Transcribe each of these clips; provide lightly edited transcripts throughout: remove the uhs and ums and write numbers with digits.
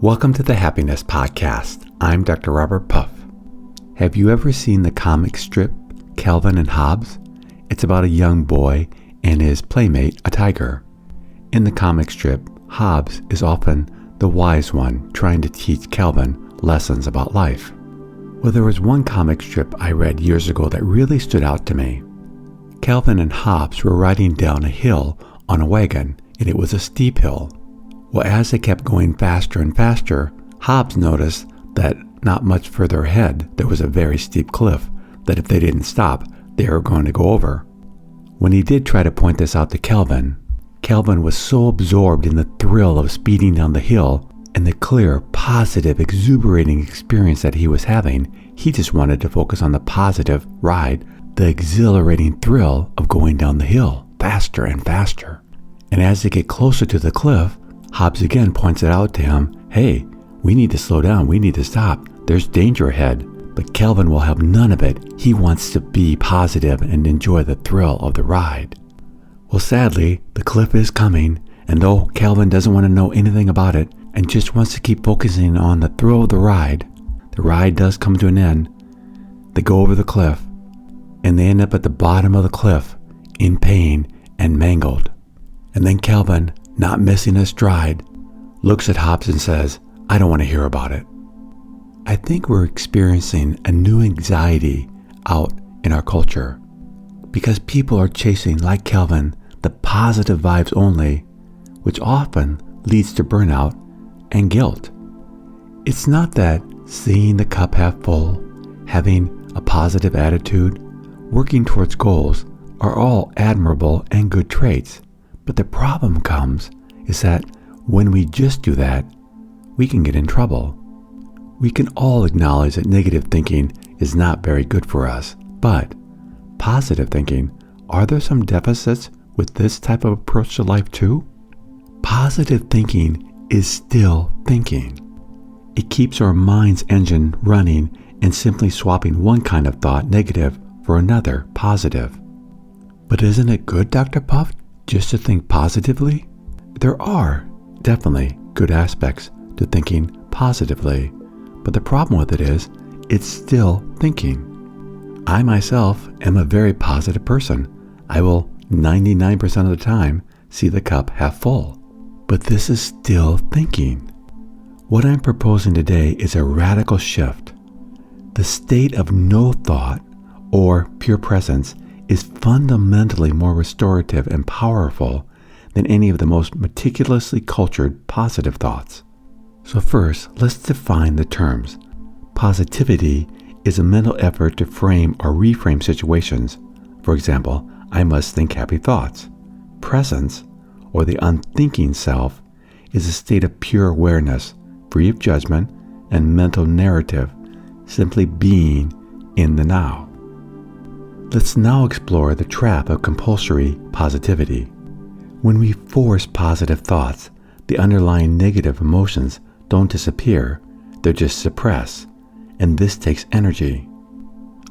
Welcome to the Happiness Podcast. I'm Dr. Robert Puff. Have you ever seen the comic strip 𝐬𝐮 and 𝐽𝐵? It's about a young boy and his playmate, a tiger. In the comic strip, 𝐽𝐵 is often the wise one trying to teach 𝐬𝐵 lessons about life. Well, there was one comic strip I read years ago that really stood out to me. 𝐬𝐵 and 𝐽𝐵 were riding down a hill on a wagon, and it was a steep hill. Well, as they kept going faster and faster, 𝐽𝐵 noticed that not much further ahead there was a very steep cliff that if they didn't stop, they were going to go over. When he did try to point this out to 𝐬𝐵 was so absorbed in the thrill of speeding down the hill and the clear, positive, exuberating experience that he was having, he just wanted to focus on the positive ride, the exhilarating thrill of going down the hill faster and faster. And as they get closer to the cliff, 𝐽𝐵 again points it out to him, hey, we need to slow down, we need to stop, there's danger ahead. But 𝐬𝐵 will have none of it. He wants to be positive and enjoy the thrill of the ride. Well, sadly, the cliff is coming, and though 𝐬𝐵 doesn't want to know anything about it and just wants to keep focusing on the thrill of the ride does come to an end. They go over the cliff, and they end up at the bottom of the cliff in pain and mangled. And then 𝐬𝐵, not missing a stride, looks at 𝐽𝐵 and says, I don't want to hear about it. I think we're experiencing a new anxiety out in our culture because people are chasing, like 𝐬𝐵, the positive vibes only, which often leads to burnout and guilt. It's not that seeing the cup half full, having a positive attitude, working towards goals are all admirable and good traits. But the problem comes is that when we just do that, we can get in trouble. We can all acknowledge that negative thinking is not very good for us, but positive thinking, are there some deficits with this type of approach to life too? Positive thinking is still thinking. It keeps our mind's engine running and simply swapping one kind of thought negative for another positive. But isn't it good, Dr. Puff, just to think positively? There are definitely good aspects to thinking positively, but the problem with it is it's still thinking. I myself am a very positive person. I will 99% of the time see the cup half full, but this is still thinking. What I'm proposing today is a radical shift. The state of no thought or pure presence is fundamentally more restorative and powerful than any of the most meticulously cultured positive thoughts. So first, let's define the terms. Positivity is a mental effort to frame or reframe situations. For example, I must think happy thoughts. Presence, or the unthinking self, is a state of pure awareness, free of judgment and mental narrative, simply being in the now. Let's now explore the trap of compulsory positivity. When we force positive thoughts, the underlying negative emotions don't disappear, they're just suppressed, and this takes energy.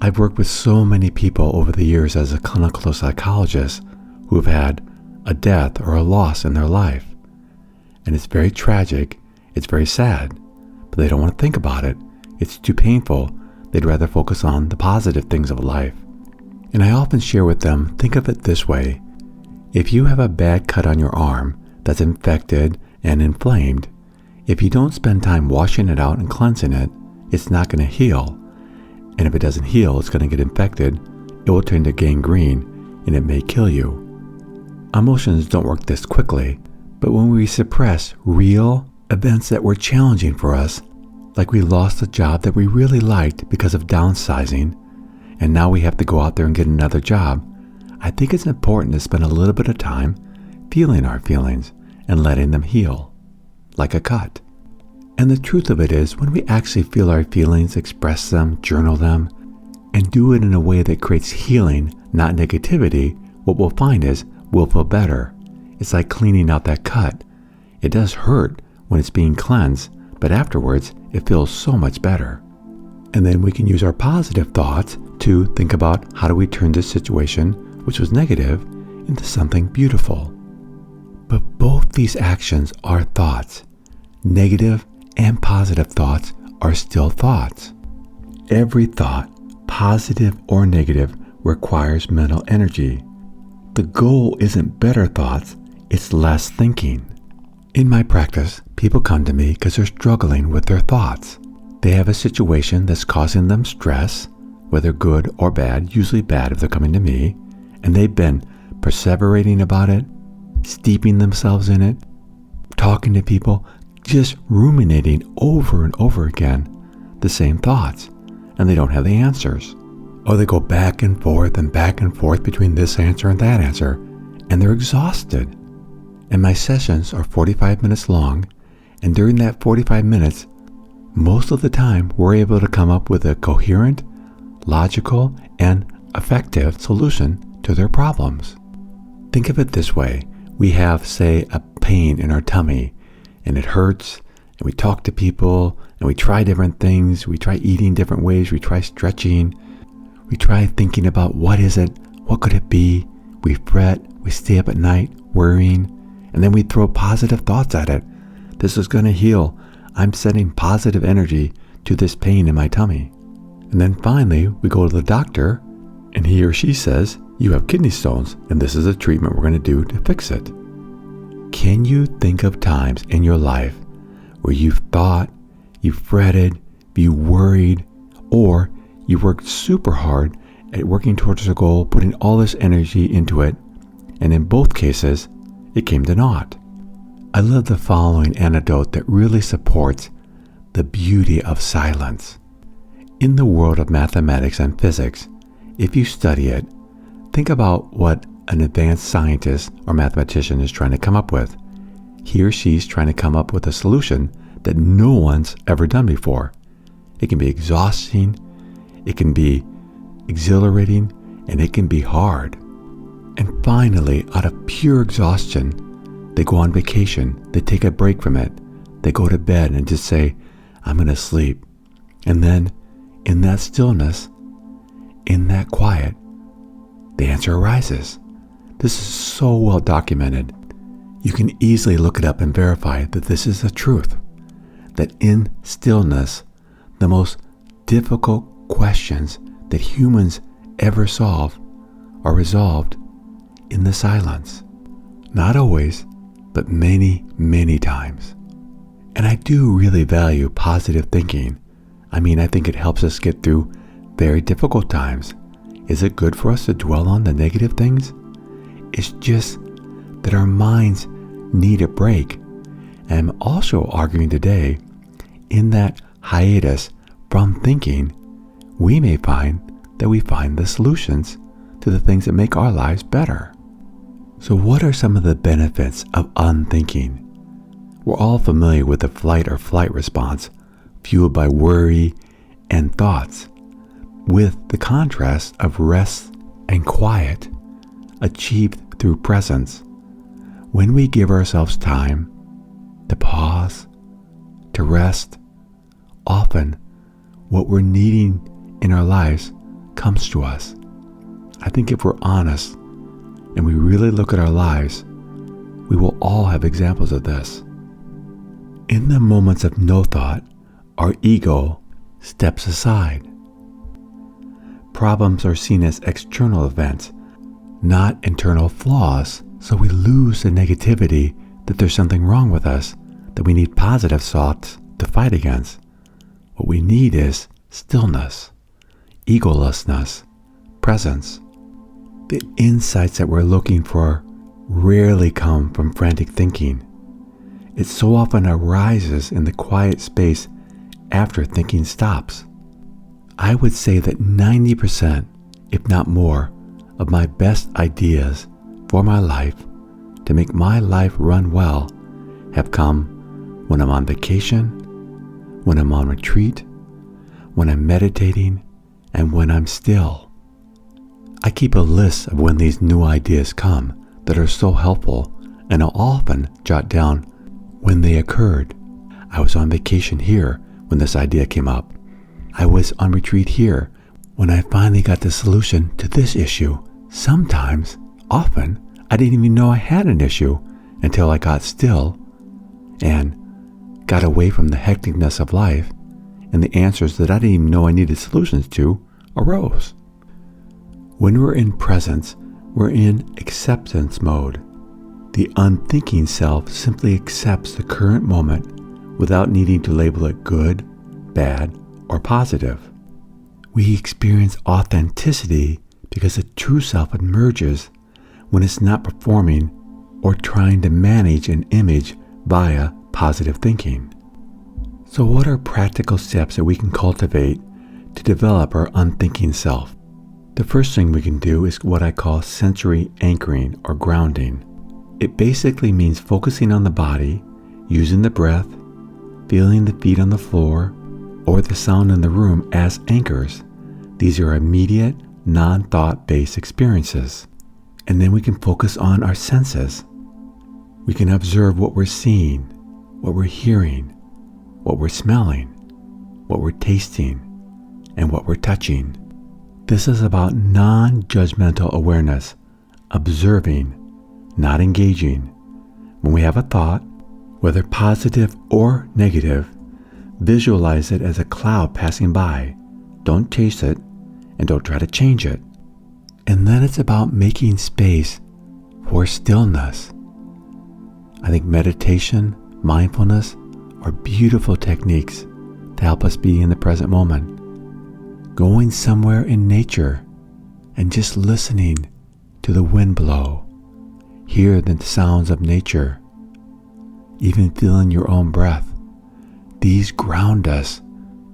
I've worked with so many people over the years as a clinical psychologist who have had a death or a loss in their life. And it's very tragic, it's very sad, but they don't want to think about it. It's too painful. They'd rather focus on the positive things of life. And I often share with them, think of it this way. If you have a bad cut on your arm that's infected and inflamed, if you don't spend time washing it out and cleansing it, it's not going to heal. And if it doesn't heal, it's going to get infected, it will turn to gangrene, and it may kill you. Emotions don't work this quickly, but when we suppress real events that were challenging for us, like we lost a job that we really liked because of downsizing, and now we have to go out there and get another job, I think it's important to spend a little bit of time feeling our feelings and letting them heal, like a cut. And the truth of it is, when we actually feel our feelings, express them, journal them, and do it in a way that creates healing, not negativity, what we'll find is we'll feel better. It's like cleaning out that cut. It does hurt when it's being cleansed, but afterwards it feels so much better. And then we can use our positive thoughts to think about how do we turn this situation, which was negative, into something beautiful. But both these actions are thoughts, negative and positive thoughts are still thoughts. Every thought, positive or negative, requires mental energy. The goal isn't better thoughts, it's less thinking. In my practice, people come to me because they're struggling with their thoughts. They have a situation that's causing them stress, whether good or bad, usually bad if they're coming to me, and they've been perseverating about it, steeping themselves in it, talking to people, just ruminating over and over again the same thoughts, and they don't have the answers. Or they go back and forth between this answer and that answer, and they're exhausted. And my sessions are 45 minutes long, and during that 45 minutes, most of the time, we're able to come up with a coherent, logical, and effective solution to their problems. Think of it this way. We have, say, a pain in our tummy, and it hurts, and we talk to people, and we try different things. We try eating different ways. We try stretching. We try thinking about what is it? What could it be? We fret. We stay up at night worrying, and then we throw positive thoughts at it. This is going to heal. I'm sending positive energy to this pain in my tummy. And then finally, we go to the doctor, and he or she says, you have kidney stones, and this is a treatment we're going to do to fix it. Can you think of times in your life where you've thought, you've fretted, you worried, or you worked super hard at working towards a goal, putting all this energy into it, and in both cases, it came to naught? I love the following anecdote that really supports the beauty of silence. In the world of mathematics and physics, if you study it, think about what an advanced scientist or mathematician is trying to come up with. He or she's trying to come up with a solution that no one's ever done before. It can be exhausting, it can be exhilarating, and it can be hard. And finally, out of pure exhaustion, they go on vacation, they take a break from it, they go to bed and just say, I'm going to sleep. And then, in that stillness, in that quiet, the answer arises. This is so well documented. You can easily look it up and verify that this is the truth. That in stillness, the most difficult questions that humans ever solve are resolved in the silence. Not always, but many, many times. And I do really value positive thinking. I think it helps us get through very difficult times. Is it good for us to dwell on the negative things? It's just that our minds need a break. And I'm also arguing today, in that hiatus from thinking, we may find that we find the solutions to the things that make our lives better. So what are some of the benefits of unthinking? We're all familiar with the fight or flight response, fueled by worry and thoughts, with the contrast of rest and quiet, achieved through presence. When we give ourselves time to pause, to rest, often what we're needing in our lives comes to us. I think if we're honest and we really look at our lives, we will all have examples of this. In the moments of no thought, our ego steps aside. Problems are seen as external events, not internal flaws, so we lose the negativity that there's something wrong with us, that we need positive thoughts to fight against. What we need is stillness, egolessness, presence. The insights that we're looking for rarely come from frantic thinking. It so often arises in the quiet space after thinking stops. I would say that 90%, if not more, of my best ideas for my life, to make my life run well, have come when I'm on vacation, when I'm on retreat, when I'm meditating, and when I'm still. I keep a list of when these new ideas come that are so helpful, and I'll often jot down when they occurred. I was on vacation here when this idea came up. I was on retreat here when I finally got the solution to this issue. Sometimes, often, I didn't even know I had an issue until I got still and got away from the hecticness of life, and the answers that I didn't even know I needed solutions to arose. When we're in presence, we're in acceptance mode. The unthinking self simply accepts the current moment without needing to label it good, bad, or positive. We experience authenticity because the true self emerges when it's not performing or trying to manage an image via positive thinking. So what are practical steps that we can cultivate to develop our unthinking self? The first thing we can do is what I call sensory anchoring or grounding. It basically means focusing on the body, using the breath, feeling the feet on the floor, or the sound in the room as anchors. These are immediate, non-thought-based experiences. And then we can focus on our senses. We can observe what we're seeing, what we're hearing, what we're smelling, what we're tasting, and what we're touching. This is about non-judgmental awareness, observing, not engaging. When we have a thought, whether positive or negative, visualize it as a cloud passing by. Don't chase it, and don't try to change it. And then it's about making space for stillness. I think meditation, mindfulness are beautiful techniques to help us be in the present moment. Going somewhere in nature and just listening to the wind blow, hear the sounds of nature, even feeling your own breath. These ground us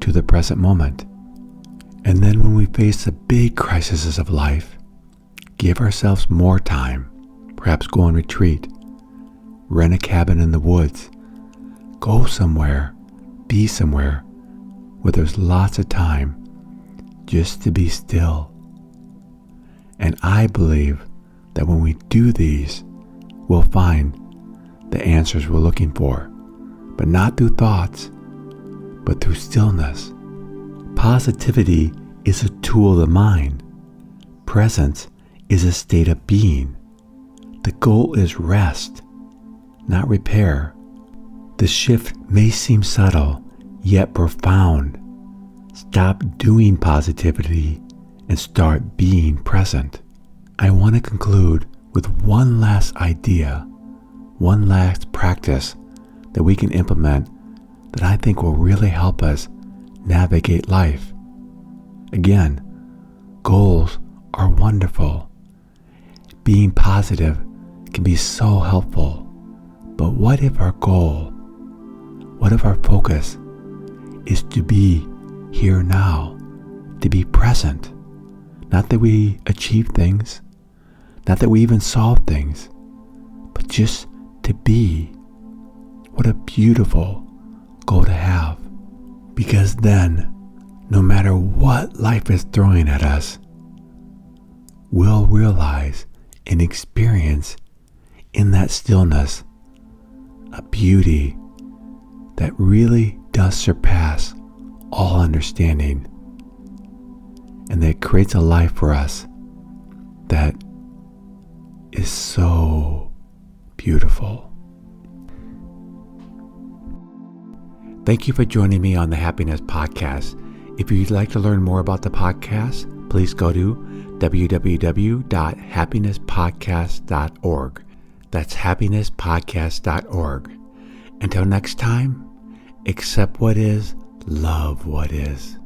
to the present moment. And then when we face the big crises of life, give ourselves more time. Perhaps go on retreat, rent a cabin in the woods, go somewhere, be somewhere where there's lots of time just to be still. And I believe that when we do these, we'll find the answers we're looking for, but not through thoughts, but through stillness. Positivity is a tool of the mind. Presence is a state of being. The goal is rest, not repair. The shift may seem subtle, yet profound. Stop doing positivity and start being present. I want to conclude with one last idea, one last practice that we can implement that I think will really help us navigate life. Again, goals are wonderful. Being positive can be so helpful. But what if our goal, what if our focus is to be here now, to be present? Not that we achieve things, not that we even solve things, but just to be. What a beautiful goal to have. Because then, no matter what life is throwing at us, we'll realize and experience in that stillness a beauty that really does surpass all understanding, and that creates a life for us that is so beautiful. Thank you for joining me on the Happiness Podcast. If you'd like to learn more about the podcast, please go to www.happinesspodcast.org. That's happinesspodcast.org. Until next time, accept what is, love what is.